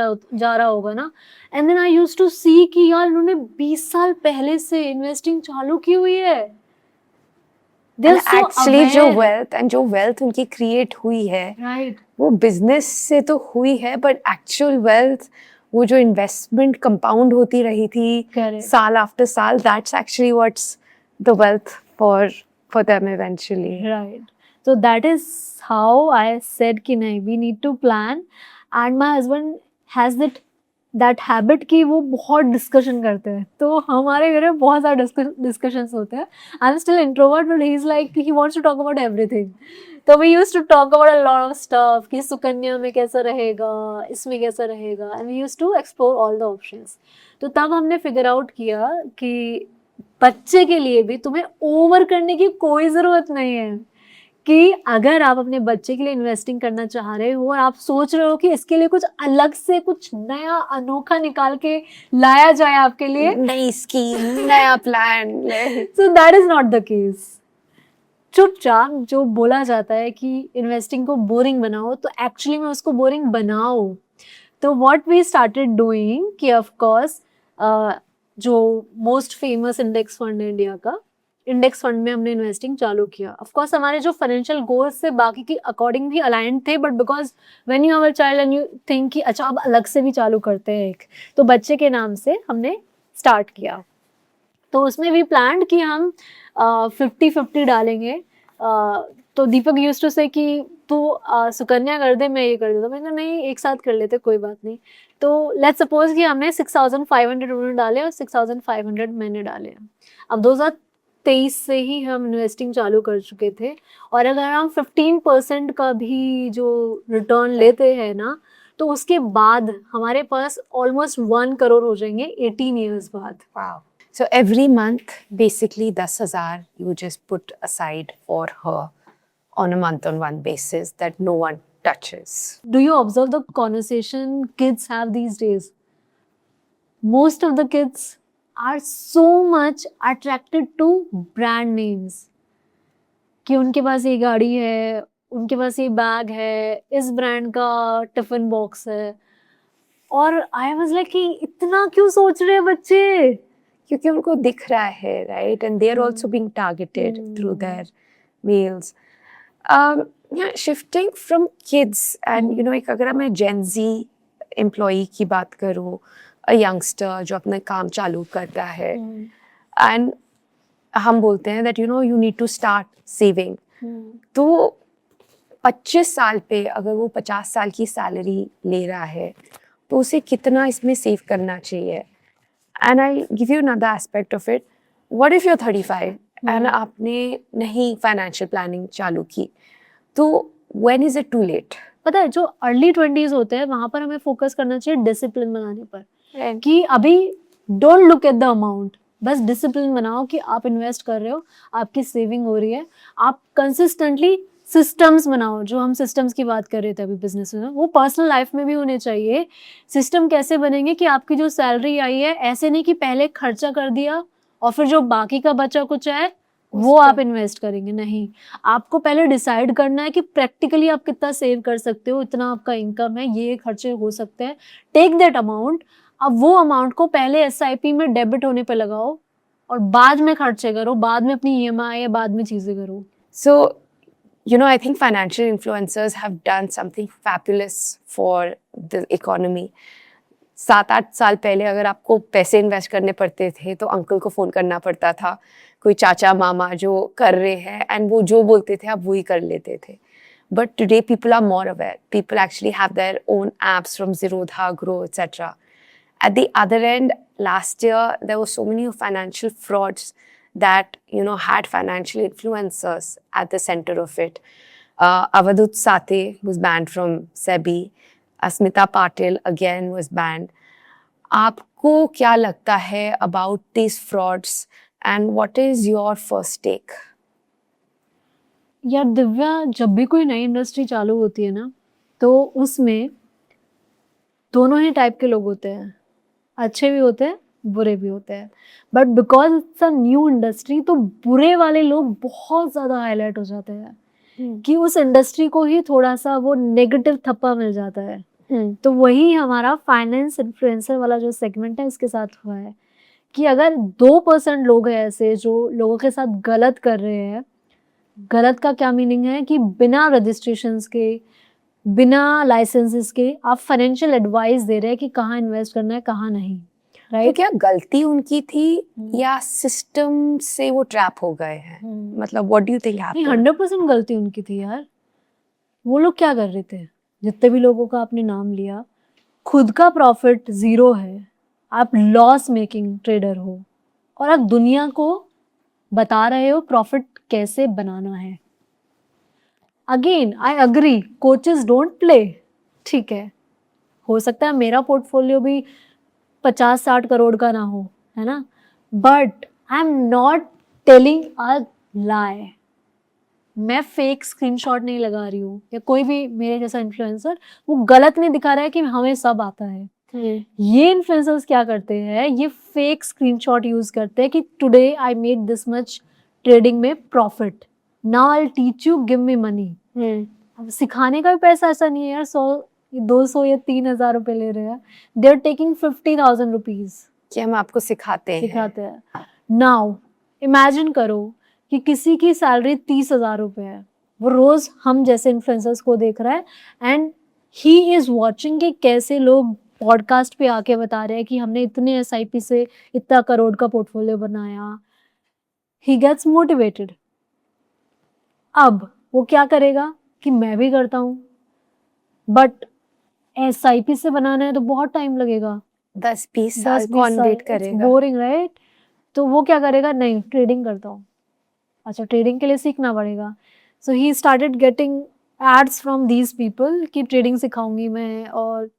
रहा होगा ना। And then I used to see कि यार उन्होंने 20 साल पहले से इन्वेस्टिंग चालू की हुई है। They are And so actually जो aware. wealth उनकी create हुई है Right. वो बिजनेस से तो हुई है, बट एक्चुअल वेल्थ वो जो इन्वेस्टमेंट कंपाउंड होती रही थी Correct. साल आफ्टर साल, that's actually what's the wealth for them eventually. Right. So that is how I said कि नहीं, we need to plan, and my husband has that habit कि वो बहुत डिस्कशन करते हैं, तो हमारे घर में बहुत सारे डिस्कशंस होते हैं. I am still introvert but he is like he wants to talk about everything. तो we used to talk about a lot of stuff कि सुकन्या में कैसा रहेगा, इसमें कैसा रहेगा, and we used to explore all the options. तो तब हमने फिगर आउट किया कि बच्चे के लिए भी तुम्हें ओवर करने की कोई ज़रूरत नहीं है, कि अगर आप अपने बच्चे के लिए इन्वेस्टिंग करना चाह रहे हो और आप सोच रहे हो कि इसके लिए कुछ अलग से कुछ नया अनोखा निकाल के लाया जाए आपके लिए, नई स्कीम, नया plan. So that is not the case. चुपचाप जो बोला जाता है कि इन्वेस्टिंग को बोरिंग बनाओ, तो एक्चुअली में उसको बोरिंग बनाओ. तो व्हाट वी स्टार्टेड डूइंग कि ऑफ कोर्स जो मोस्ट फेमस इंडेक्स फंड है इंडिया का, इंडेक्स फंड में हमने इन्वेस्टिंग चालू किया. ऑफ कोर्स हमारे जो फाइनेंशियल गोल्स से बाकी के अकॉर्डिंग भी अलाइंड थे, but because when you have a child and you think कि अच्छा अब अलग से भी चालू करते हैं एक, तो बच्चे के नाम से हमने स्टार्ट किया. तो उसमें भी प्लान कि हम 50-50 डालेंगे. तो दीपक यूज्ड टू से कि तू सुकन्या कर दे, मैं ये कर देता. मैंने नहीं, एक साथ कर लेते, कोई बात नहीं. तो लेट्स सपोज कि हमने 6,500 उन्होंने डाले और 6,500 मैंने डाले. अब 2023 से ही हम इन्वेस्टिंग चालू कर चुके थे, और अगर हम 15% का भी जो रिटर्न लेते हैं ना, तो उसके बाद हमारे पास ऑलमोस्ट 1 करोड़ हो जाएंगे 18 ईयर्स बाद. Wow. So every month, basically 10,000 you just put aside for her on a month-on-month basis that no one touches. Do you observe the conversation kids have these days? Most of the kids are so much attracted to brand names. कि उनके पास ये गाड़ी है, उनके पास ये bag है, इस brand का टिफिन बॉक्स है. और आई वाज लाइक कि इतना क्यों सोच रहे हैं बच्चे? क्योंकि उनको दिख रहा है, right? And they are also being targeted through their meals. Yeah, shifting from kids and एक अगर मैं Gen Z employee की बात करूँ, a youngster जो अपना काम चालू करता है, and हम बोलते हैं that you need to start saving. तो 25 साल पे अगर वो 50 साल की सैलरी ले रहा है, तो उसे कितना इसमें सेव करना चाहिए? And I'll give you another aspect of it. What if you're 35 and आपने नहीं financial planning चालू की? तो when is it too late? पता है, जो अर्ली 20s होते हैं वहां पर हमें फोकस करना चाहिए डिसिप्लिन बनाने पर. कि अभी don't look at the amount, बस डिसिप्लिन बनाओ कि आप इन्वेस्ट कर रहे हो, आपकी सेविंग हो रही है. आप कंसिस्टेंटली सिस्टम्स बनाओ, जो हम सिस्टम्स की बात कर रहे थे अभी बिजनेस में, वो पर्सनल लाइफ में भी होने चाहिए. सिस्टम कैसे बनेंगे कि आपकी जो सैलरी आई है, ऐसे नहीं कि पहले खर्चा कर दिया और फिर जो बाकी का बचा कुछ है वो आप इन्वेस्ट करेंगे. नहीं, आपको पहले डिसाइड करना है कि प्रैक्टिकली आप कितना सेव कर सकते हो, इतना आपका इनकम है, ये खर्चे हो सकते हैं, टेक दैट अमाउंट. अब वो अमाउंट को पहले SIP में डेबिट होने पे लगाओ और बाद में खर्चे करो, बाद में अपनी EMI या बाद में चीजें करो. So I think financial influencers have done something fabulous for the economy. 7-8 साल पहले अगर आपको पैसे इन्वेस्ट करने पड़ते थे तो अंकल को फ़ोन करना पड़ता था, कोई चाचा मामा जो कर रहे हैं, एंड वो जो बोलते थे आप वही कर लेते थे. But today people are more aware. People actually have their own apps from Zerodha, Grow, etc. At the other end, last year there were so many financial frauds that had financial influencers at the center of it. Avadut Sathe was banned from SEBI. Asmita Patil again was banned. आपको क्या लगता है about these frauds and what is your first take? यार दिव्या, जब भी कोई नई industry चालू होती है ना, तो उसमें दोनों ही टाइप के लोग होते हैं, अच्छे भी होते हैं, बुरे भी होते हैं. But because it's a new industry, तो बुरे वाले लोग बहुत ज़्यादा हाईलाइट हो जाते हैं कि उस इंडस्ट्री को ही थोड़ा सा वो नेगेटिव थप्पा मिल जाता है. तो वही हमारा फाइनेंस इन्फ्लुएंसर वाला जो सेगमेंट है उसके साथ हुआ है कि अगर 2% लोग हैं ऐसे जो लोगों के साथ गलत कर रहे हैं. गलत का क्या मीनिंग है कि बिना रजिस्ट्रेशंस के, बिना लाइसेंसेस के आप फाइनेंशियल एडवाइस दे रहे हैं कि कहाँ इन्वेस्ट करना है कहाँ नहीं. तो राइट. क्या गलती उनकी थी या सिस्टम से वो ट्रैप हो गए हैं? मतलब व्हाट डू यू थिंक नहीं, हैपेंड? 100% गलती उनकी थी यार. वो लोग क्या कर रहे थे, जितने भी लोगों का आपने नाम लिया, खुद का प्रॉफिट जीरो है, आप लॉस मेकिंग ट्रेडर हो और आप दुनिया को बता रहे हो प्रॉफिट कैसे बनाना है. Again I agree, coaches don't play. ठीक है, हो सकता है मेरा पोर्टफोलियो भी 50-60 करोड़ का ना हो, है ना, but I am not telling a lie. मैं फेक स्क्रीनशॉट नहीं लगा रही हूँ, या कोई भी मेरे जैसा इन्फ्लुएंसर वो गलत नहीं दिखा रहा है कि हमें सब आता है. ये इन्फ्लुएंसर्स क्या करते हैं, ये फेक स्क्रीनशॉट यूज करते हैं कि today I made this much trading में profit, now I teach you, give me money. अब सिखाने का भी पैसा ऐसा नहीं है यार, 200 या 3,000 रुपए ले रहे हैं. दे आर टेकिंग 50,000 रुपीज कि हम आपको सिखाते हैं. नाउ इमेजिन करो कि किसी की सैलरी 30,000 रुपए है, वो रोज हम जैसे इन्फ्लुएंसर्स को देख रहा है एंड ही इज वॉचिंग कि कैसे लोग पॉडकास्ट पे आके बता रहे हैं कि हमने इतने SIP से इतना करोड़ का पोर्टफोलियो बनाया. He gets motivated. अब वो क्या करेगा कि मैं भी करता हूँ, बट SIP से बनाना है तो बहुत टाइम लगेगा, 10-20 साल कौन वेट करेगा? Boring, right. तो वो क्या करेगा, नहीं ट्रेडिंग करता हूँ. अच्छा, ट्रेडिंग के लिए सीखना पड़ेगा. So he started getting ads from these people कि ट्रेडिंग सिखाऊंगी मैं और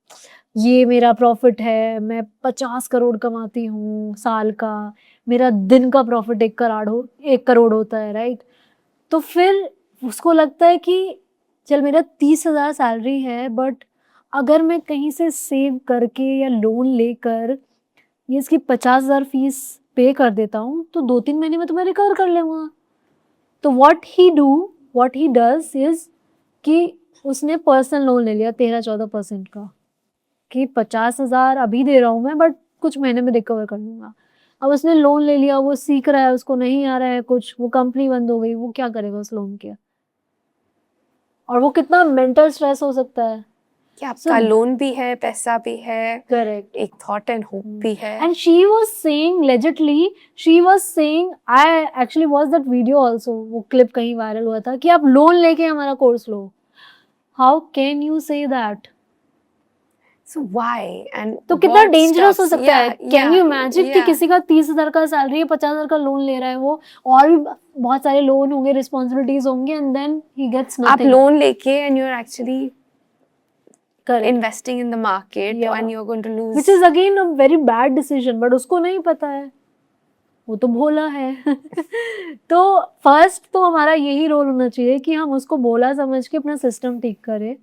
ये मेरा प्रॉफिट है, मैं 50 करोड़ कमाती हूँ साल का, मेरा दिन का प्रॉफिट 1 करोड़ होता है, राइट. तो फिर उसको लगता है कि चल मेरा 30,000 सैलरी है, बट अगर मैं कहीं से सेव करके या लोन लेकर ये इसकी 50,000 फीस पे कर देता हूँ तो 2-3 महीने में तो मैं रिकवर कर लूँगा. तो what he does is कि उसने पर्सनल लोन ले लिया 13-14% का कि 50,000 अभी दे रहा हूँ मैं, बट कुछ महीने में रिकवर कर लूँगा. अब उसने लोन ले लिया, वो सीख रहा है, उसको नहीं आ रहा है कुछ, वो कंपनी बंद हो गई, वो क्या करेगा उस लोन के, और वो कितना मेंटल स्ट्रेस हो सकता है. कि आपका लोन भी है, पैसा भी है, करेक्ट. एक थॉट एंड होप भी है. And she was saying, legitimately, she was saying, I actually watched that video also, वो क्लिप कहीं वायरल हुआ था कि आप लोन लेके हमारा course low. How can you say that? So why? And तो कितना what डेंजरस हो stops- सकता है. Yeah, can yeah, you imagine कि yeah. किसी का 30,000 का सैलरी है, 50,000 का लोन ले रहा है वो, और भी बहुत सारे लोन होंगे, रिस्पॉन्सिबिलिटीज होंगे, एंड देन ही गेट्स आप नथिंग. लोन लेके and you're actually investing in the market Yeah. and you're going to lose. Which is again a very bad decision, but उसको नहीं पता है, वो तो भोला है. तो फर्स्ट तो हमारा यही रोल होना चाहिए कि हम उसको भोला समझ के अपना सिस्टम ठीक करें,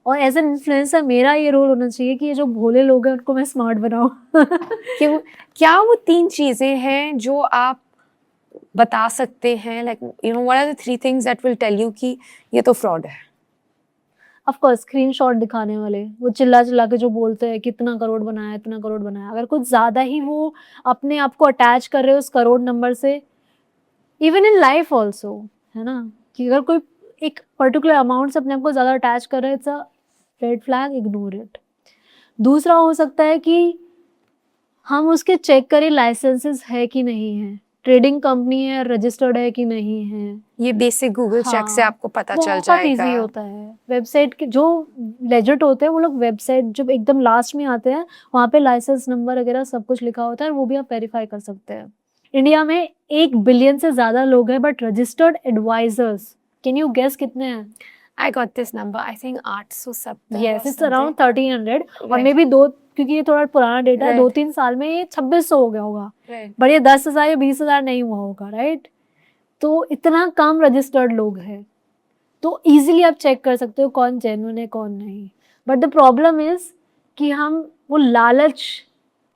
और एज एन इन्फ्लुएंसर मेरा ये रोल होना चाहिए कि ये जो भोले लोग हैं उनको मैं स्मार्ट बनाऊं. क्या वो 3 चीजें हैं जो आप बता सकते हैं, like what are the 3 things that will tell you कि ये तो फ्रॉड है? ऑफ कोर्स स्क्रीनशॉट दिखाने वाले, वो चिल्ला चिल्ला के जो बोलते हैं कि इतना करोड़ बनाया, इतना करोड़ बनाया. अगर कुछ ज्यादा ही वो अपने आप को अटैच कर रहे हो उस करोड़ नंबर से, इवन इन लाइफ ऑल्सो, है ना, कि अगर कोई एक पर्टिकुलर अमाउंट से अपने आप को ज्यादा अटैच कर रहा है, it's a red flag, ignore it. दूसरा हो सकता है कि हम उसके चेक करें लाइसेंसेस है कि नहीं है, ट्रेडिंग कंपनी है, रजिस्टर्ड है कि नहीं है। ये बेसिक गूगल चेक से हाँ, आपको पता चल बहुत जाएगा। इजी होता है। वेबसाइट के जो लेजिट होते हैं वो लोग वेबसाइट जब एकदम लास्ट में आते हैं वहाँ पे लाइसेंस नंबर वगैरह सब कुछ लिखा होता है, वो भी आप वेरीफाई कर सकते हैं। इंडिया में 1 बिलियन से ज्यादा लोग हैं, but registered advisors can you guess कितने हैं? I got this number. I think 870. Yes, it's around 1300 और Right. मे बी दो, क्योंकि ये थोड़ा पुराना डेटा है, Right. 2-3 साल में ये 2600 हो गया होगा, Right. बट ये 10,000 या 20,000 नहीं हुआ होगा, राइट? तो इतना कम रजिस्टर्ड लोग हैं, तो इजीली आप चेक कर सकते हो कौन जेन्युइन है कौन नहीं। बट द प्रॉब्लम इज कि हम वो लालच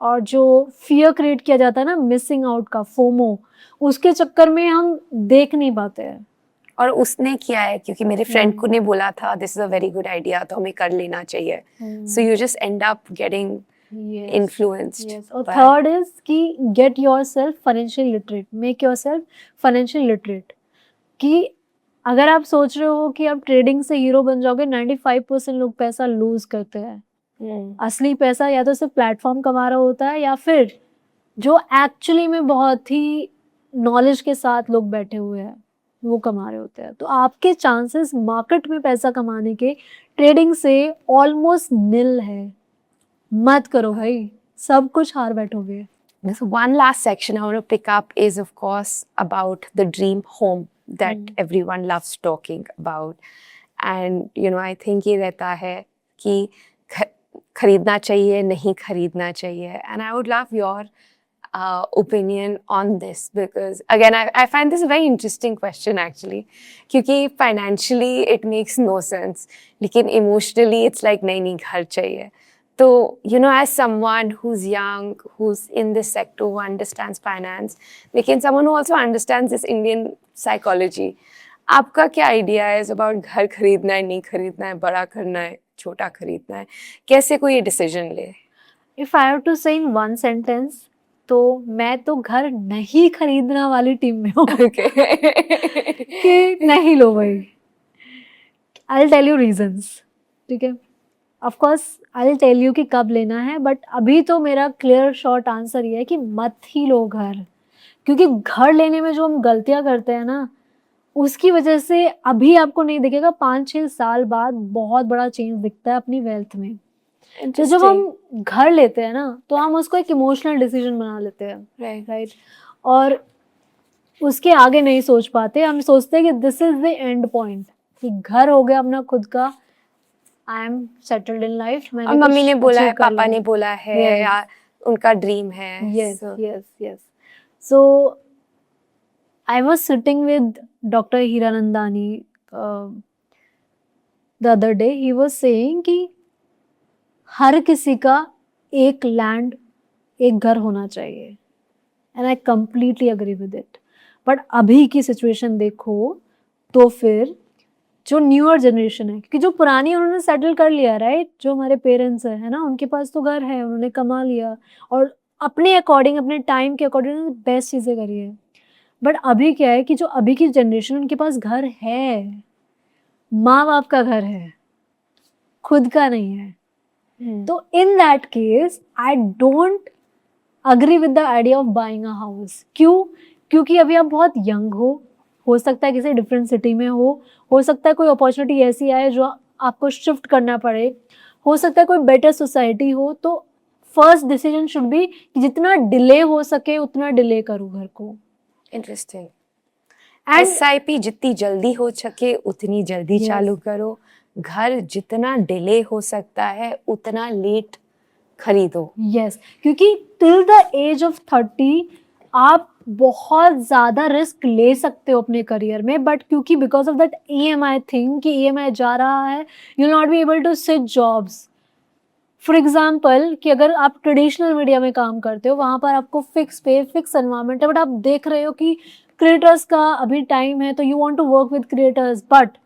और जो फियर क्रिएट किया जाता है ना, मिसिंग आउट का, फोमो, उसके चक्कर में हम देख नहीं पाते हैं। और उसने किया है क्योंकि मेरे फ्रेंड को ने बोला था this is a very good idea, तो हमें कर लेना चाहिए। So you just and up getting influenced. Yes. और थर्ड इज कि get yourself financial literate, make yourself financial literate. कि अगर आप सोच रहे हो कि आप ट्रेडिंग से हीरो बन जाओगे, 95% लोग पैसा लूज करते हैं। असली पैसा या तो सिर्फ प्लेटफॉर्म कमा रहा होता है, या फिर जो एक्चुअली में बहुत ही नॉलेज के साथ लोग बैठे हुए हैं वो कमा रहे होते हैं। तो आपके चांसेस मार्केट में पैसा कमाने के ट्रेडिंग से ऑलमोस्ट निल है। मत करो भाई, सब कुछ हार बैठोगे। So one last section I want to pick up is, of course, about the dream home that everyone loves talking about. And, you know, I think ये रहता है कि खरीदना चाहिए, नहीं खरीदना चाहिए. And I would love your opinion on this, because, again, I find this a very interesting question, actually. क्योंकि financially it makes no sense. लेकिन emotionally it's like नहीं घर चाहिए. So, you know, as someone who's young, who's in this sector, who understands finance, लेकिन someone who also understands this Indian psychology, आपका क्या idea है about घर खरीदना है, नहीं खरीदना है, बड़ा करना है, छोटा खरीदना है, कैसे कोई ये decision ले? If I have to say in one sentence, तो मैं तो घर नहीं खरीदना वाली टीम में हूँ। Okay. कि नहीं लो भाई। I'll tell you reasons, ठीक है? Of course, I'll tell you कि कब लेना है, बट अभी तो मेरा क्लियर शॉर्ट आंसर ये है कि मत ही लो घर। क्योंकि घर लेने में जो हम गलतियां करते हैं ना, उसकी वजह से अभी आपको नहीं दिखेगा, 5-6 साल बाद बहुत बड़ा चेंज दिखता है अपनी वेल्थ में। तो जब हम घर लेते हैं ना, तो हम उसको एक इमोशनल डिसीजन बना लेते हैं, राइट? और उसके आगे नहीं सोच पाते। हम सोचते हैं कि this is the end point, कि घर हो गया अपना खुद का, I am settled in life. और मम्मी ने बोला है, पापा ने बोला है, या उनका ड्रीम है। yes. So I was sitting with Dr. Hiranandani the other day. He was saying कि हर किसी का एक लैंड, एक घर होना चाहिए, and I completely agree with it. But अभी की सिचुएशन देखो तो फिर जो न्यूअर जनरेशन है, क्योंकि जो पुरानी उन्होंने सेटल कर लिया, राइट? जो हमारे पेरेंट्स है ना, उनके पास तो घर है, उन्होंने कमा लिया और अपने अकॉर्डिंग, अपने टाइम के अकॉर्डिंग बेस्ट चीज़ें करी है। बट अभी क्या है कि जो अभी की जनरेशन, उनके पास घर है, माँ बाप का घर है, खुद का नहीं है। तो in that case I don't agree with the idea of buying a house. क्यों? क्योंकि अभी आप बहुत यंग हो सकता है किसी डिफरेंट सिटी में हो सकता है कोई अपॉर्चुनिटी ऐसी आए जो आपको शिफ्ट करना पड़े, हो सकता है कोई बेटर सोसाइटी हो। तो फर्स्ट डिसीजन शुड बी कि जितना डिले हो सके उतना डिले करो घर को। इंटरेस्टिंग। SIP जितनी जल्दी हो सके उतनी जल्दी चालू करो, घर जितना डिले हो सकता है उतना लेट खरीदो। यस, क्योंकि टिल द एज ऑफ 30 आप बहुत ज़्यादा रिस्क ले सकते हो अपने करियर में, बट क्योंकि because of that EMI thing कि EMI जा रहा है, you will not be able to switch jobs. For example कि अगर आप ट्रेडिशनल मीडिया में काम करते हो, वहाँ पर आपको फिक्स पे, फिक्स एनवायरनमेंट है, बट आप देख रहे हो कि क्रिएटर्स का अभी टाइम है, तो you want to work with creators, but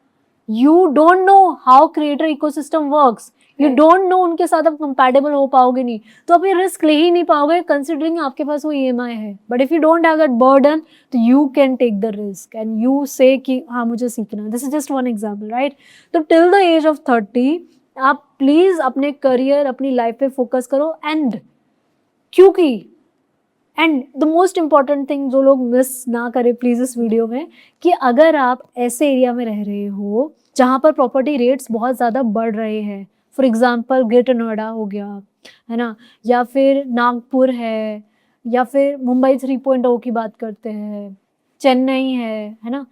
you don't know how creator ecosystem works, you don't know उनके साथ आप कंपैटिबल हो पाओगे नहीं, तो आप ये रिस्क ले ही नहीं पाओगे कंसिडरिंग आपके पास वो EMI है। But if you don't have that burden, तो you can take the risk and you say कि हाँ मुझे सीखना है। This is just one example, right? तो टिल द एज ऑफ 30 आप प्लीज अपने करियर, अपनी लाइफ पे फोकस करो। एंड क्योंकि and the most important thing जो लोग मिस ना करें प्लीज इस वीडियो में, कि अगर आप ऐसे एरिया में रह रहे हो जहाँ पर प्रॉपर्टी रेट्स बहुत ज़्यादा बढ़ रहे हैं, फॉर एग्जांपल ग्रेटर नोएडा हो गया, है ना, या फिर नागपुर है, या फिर मुंबई 3.0 की बात करते हैं, चेन्नई है ना,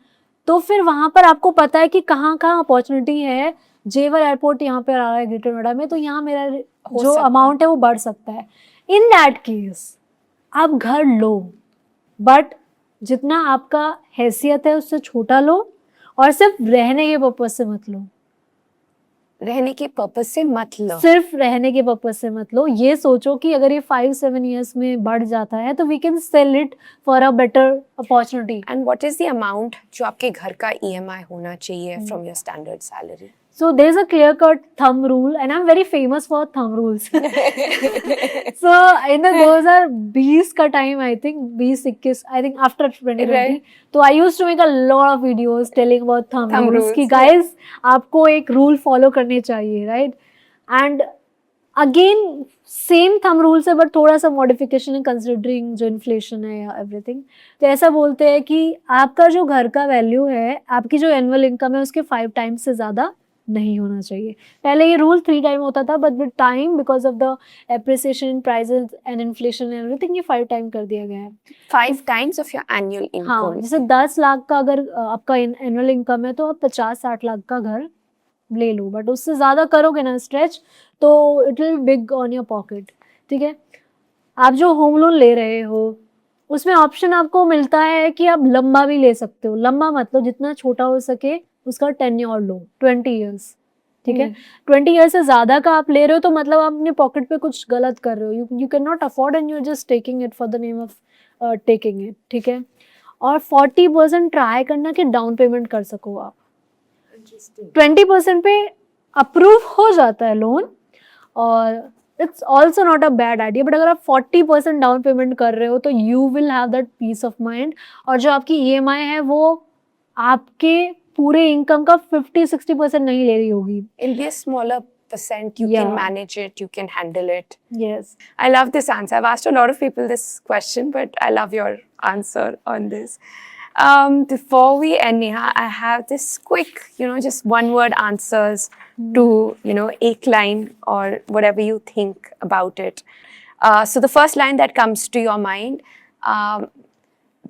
तो फिर वहाँ पर आपको पता है कि कहाँ कहाँ अपॉर्चुनिटी है। जेवर एयरपोर्ट यहाँ पे आ रहा है ग्रेटर नोएडा में, तो यहाँ मेरा जो सकता है। अमाउंट है वो बढ़ सकता है। इन दैट केस आप घर लो, बट जितना आपका हैसियत है उससे छोटा लो, और सिर्फ रहने के पर्पज से मत लो। रहने के पर्पस से मत लो। सिर्फ रहने के पर्पज से मत लो। ये सोचो कि अगर ये 5-7 years में बढ़ जाता है तो we can sell it for a better opportunity. And what is the amount जो आपके घर का EMI होना चाहिए from your standard salary? So there's a clear-cut thumb rule, and I'm very famous for thumb rules. So in the those are 20 का time, I think 20-21, I think after 2020. Right. तो I used to make a lot of videos telling about thumb Thumb rules rules, कि yeah. guys आपको एक rule follow करने चाहिए, right? And again same thumb rules है, but थोड़ा सा modification है कंसिडरिंग जो इन्फ्लेशन है या एवरीथिंग। तो ऐसा बोलते हैं कि आपका जो घर का वैल्यू है, आपकी जो एनुअल इनकम है उसके 5 times से ज़्यादा नहीं होना चाहिए। पहले ये रूल 3 times होता था, but with time because of the appreciation in prices and inflation and everything ये 5 times कर दिया गया है। 5 times of your annual income. हाँ, जैसे 10 लाख का अगर आपका एनुअल इनकम है तो आप 50-60 लाख का घर ले लो, बट उससे ज़्यादा करोगे ना स्ट्रेच तो it will big on your pocket. ठीक है, आप जो होम लोन ले रहे हो उसमें ऑप्शन आपको मिलता है कि आप लंबा भी ले सकते हो। लंबा मतलब जितना छोटा हो सके उसका टेन्योर लो, 20 years। ठीक है, 20 years से ज़्यादा का आप ले रहे हो तो मतलब आप अपने पॉकेट पे कुछ गलत कर रहे हो। You can not afford and you are just taking it for the name of taking it. ठीक है, और 40% ट्राई करना कि डाउन पेमेंट कर सको आप। 20% पे अप्रूव हो जाता है लोन, और it's also not a bad idea, but अगर आप 40% डाउन पेमेंट कर रहे हो तो you will have that peace of mind. और जो आपकी EMI है वो आपके पूरे इनकम का 50-60% नहीं ले रही होगी। It'll be a smaller percent. You Yeah. can manage it. You can handle it. Yes. I love this answer. I've asked a lot of people this question, but I love your answer on this. Before we end, Neha, I have this quick, just one-word answers to, एक line or whatever you think about it. So the first line that comes to your mind,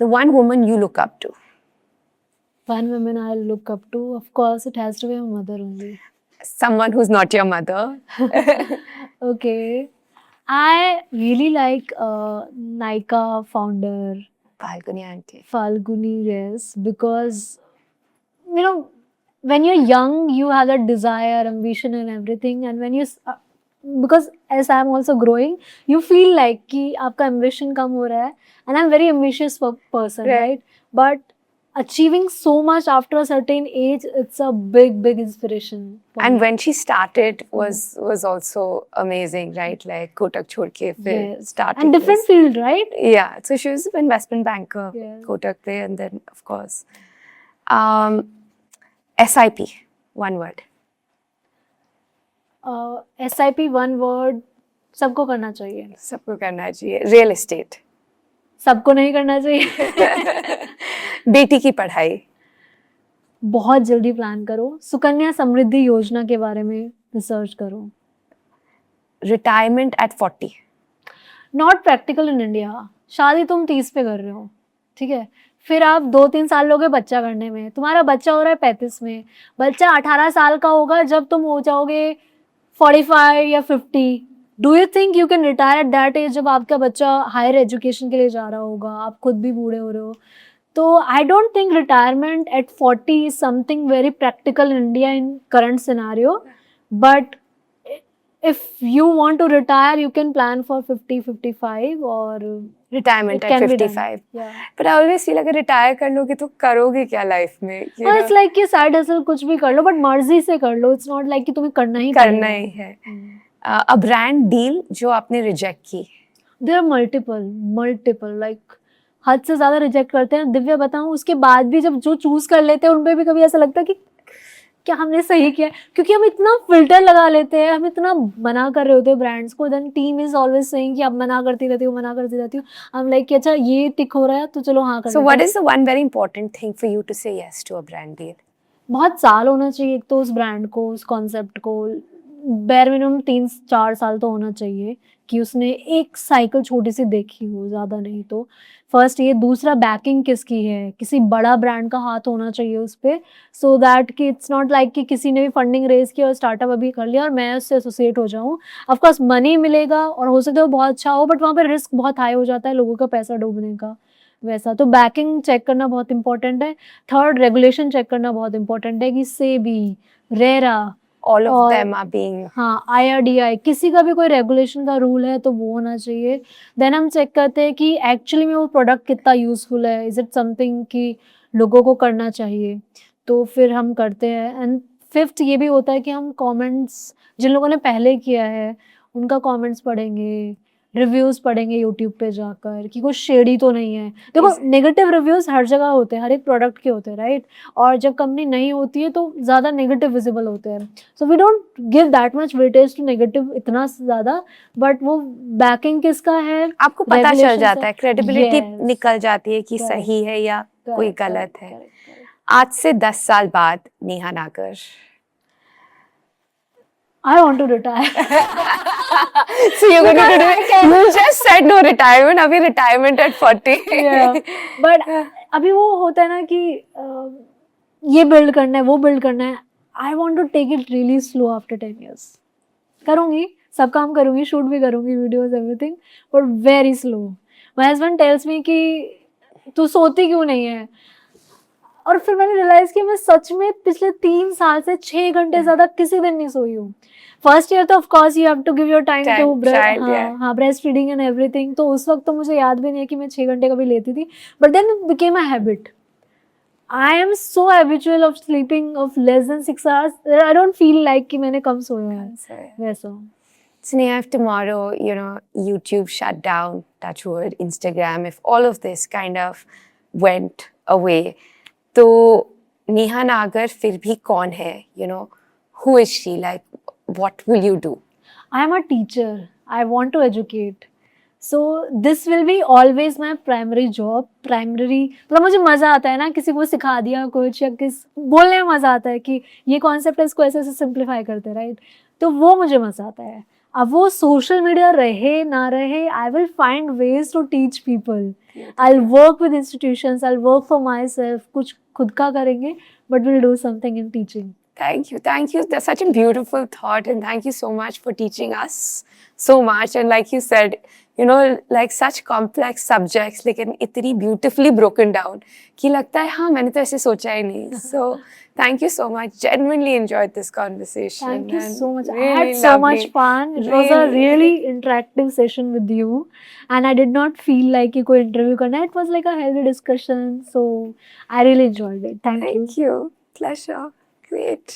the one woman you look up to. One woman I look up to, of course, it has to be my mother only. Someone who's not your mother. Okay. I really like Nykaa founder Falguni auntie. Falguni, yes, because when you're young, you have that desire, ambition, and everything, and when you because as I'm also growing, you feel like कि आपका ambition कम हो रहा है, and I'm very ambitious person, right? But achieving so much after a certain age, it's a big inspiration for And me. when she started was also amazing, right? Like Kotak छोड़ के फिर Yes. started. And different field, right? Yeah, so she was an investment banker, Yes. Kotak पे, and then of course, SIP, one word. SIP, one word, सबको करना चाहिए। सबको करना चाहिए. Real estate. सबको नहीं करना चाहिए। बेटी की पढ़ाई. बहुत जल्दी प्लान करो। सुकन्या समृद्धि योजना के बारे में रिसर्च करो। Retirement at 40. Not practical in India. शादी तुम 30 पे कर रहे हो, ठीक है, फिर आप 2-3 साल लोगे बच्चा करने में, तुम्हारा बच्चा हो रहा है 35 में, बच्चा 18 साल का होगा जब तुम हो जाओगे 45 या 50। Do you think you can retire at that age, जब आपका बच्चा हायर एजुकेशन के लिए जा रहा होगा, आप खुद भी बूढ़े हो रहे हो? तो I don't think retirement at 40 is something very practical in India in current scenario, but if you want to retire, you can plan for 50-55 or Retirement it at can be done. 55. Yeah. But I always feel अगर retire कर लोगे तो करोगे क्या life में? You हाँ, know, it's like कि side hustle कुछ भी कर लो, but मर्जी से कर लो. It's not like कि तुम्हें करना ही करना ही है. A brand deal जो आपने रिजेक्ट की. There are multiple like हद से ज्यादा रिजेक्ट करते हैं. दिव्या बताऊं, उसके बाद भी जब जो चूज कर लेते हैं उन पे भी कभी ऐसा लगता है कि क्या हमने सही किया है? क्योंकि हम इतना फिल्टर लगा लेते हैं, हम इतना मना कर रहे होते हैं ब्रांड्स को, then team is always saying कि अब मना करती रहती हूँ, मना करती रहती हूँ। हम लाइक कि अच्छा ये टिक हो रहा है तो चलो हाँ कर So लेते what हैं। is the one very important thing for you to say yes to a brand deal? बहुत साल होना चाहिए एक तो उस ब्रांड को, उस कॉन्सेप्ट को, बेयर मिनिमम 3-4 साल तो होना चाहिए कि उसने एक साइकिल छोटी सी देखी हो, ज़्यादा नहीं तो। फर्स्ट ये, दूसरा बैकिंग किसकी है, किसी बड़ा ब्रांड का हाथ होना चाहिए उस पर, सो दैट कि इट्स नॉट लाइक कि किसी ने भी फंडिंग रेज किया और स्टार्टअप अभी कर लिया और मैं उससे एसोसिएट हो जाऊँ। ऑफकोर्स मनी मिलेगा और हो सकता है वो बहुत अच्छा हो, बट वहाँ पर रिस्क बहुत हाई हो जाता है लोगों का पैसा डूबने का, वैसा। तो बैकिंग चेक करना बहुत इंपॉर्टेंट है। थर्ड, रेगुलेशन चेक करना बहुत इंपॉर्टेंट है कि सेबी, रेरा, All of और them are being हाँ IRDI, किसी का भी कोई रेगुलेशन का रूल है तो वो होना चाहिए। देन हम चेक करते हैं कि एक्चुअली में वो प्रोडक्ट कितना यूजफुल है, इज इट समथिंग कि लोगों को करना चाहिए, तो फिर हम करते हैं। एंड फिफ्थ ये भी होता है कि हम कमेंट्स, जिन लोगों ने पहले किया है उनका कमेंट्स पढ़ेंगे, रिव्यूज़ पढ़ेंगे यूट्यूब पे जाकर कि कुछ शेडी तो नहीं है। देखो नेगेटिव रिव्यूज़ हर जगह होते हैं, हर एक प्रोडक्ट के होते हैं, राइट? और जब कंपनी नहीं होती है तो ज़्यादा नेगेटिव विजिबल होते हैं, so we don't give that much weightage to negative इतना ज़्यादा, बट वो बैकिंग किसका है, आपको पता चल regulations जाता है, क्रेडिबिलिटी Yes. निकल जाती है कि Correct. सही है या कोई गलत है। Correct. आज से 10 साल बाद नेहा नागर। I want to retire. So you're going to do, you just said no retirement, अभी retirement at 40. Yeah. But अभी वो होता है ना कि ये बिल्ड करना है, वो बिल्ड करना है। I want to take it really slow after 10 years. करूँगी, सब काम करूँगी, शूट भी करूँगी, videos everything, but very slow. My husband tells me कि तू सोती क्यों नहीं है, और फिर मैंने रियलाइज कि मैं सच में पिछले 3 साल से 6 घंटे ज़्यादा किसी दिन नहीं सोई हूँ। फर्स्ट ईयर तो of course you have to give your time to breast feeding and everything, तो उस वक्त तो मुझे याद भी नहीं है कि मैं 6 घंटे कभी लेती थी, but then it became a habit. I am so habitual of sleeping of less than 6 hours, I don't feel like कि मैंने कम सोया है वैसा। Sneha, if tomorrow, YouTube shut down, touch wood, Instagram, if all of this kind of went away, तो नेहा नागर फिर भी कौन है? Who is she? Like, what will you do? I am a teacher. I want to educate. So this will be always my primary job. मतलब मुझे मज़ा आता है ना, किसी को सिखा दिया कुछ या बोलने में मज़ा आता है कि ये कॉन्सेप्ट है, इसको ऐसे ऐसे सिंप्लीफाई करते हैं, राइट? तो वो मुझे मज़ा आता है। अब वो सोशल मीडिया रहे ना रहे, I will find ways to teach people. I work with institutions, I work for myself, कुछ खुद का करेंगे, but will do something in teaching. Thank you. That's such a beautiful thought, and thank you so much for teaching us so much. And like you said, like such complex subjects, लेकिन इतनी beautifully broken down कि लगता है हाँ मैंने तो ऐसे सोचा ही नहीं. So thank you so much. Genuinely enjoyed this conversation. Thank you and so much. I really had so lovely. much fun. It was a really interactive session with you, and I did not feel like you could interview करना. It was like a healthy discussion, so I really enjoyed it. Thank you. Thank you. Pleasure. Great.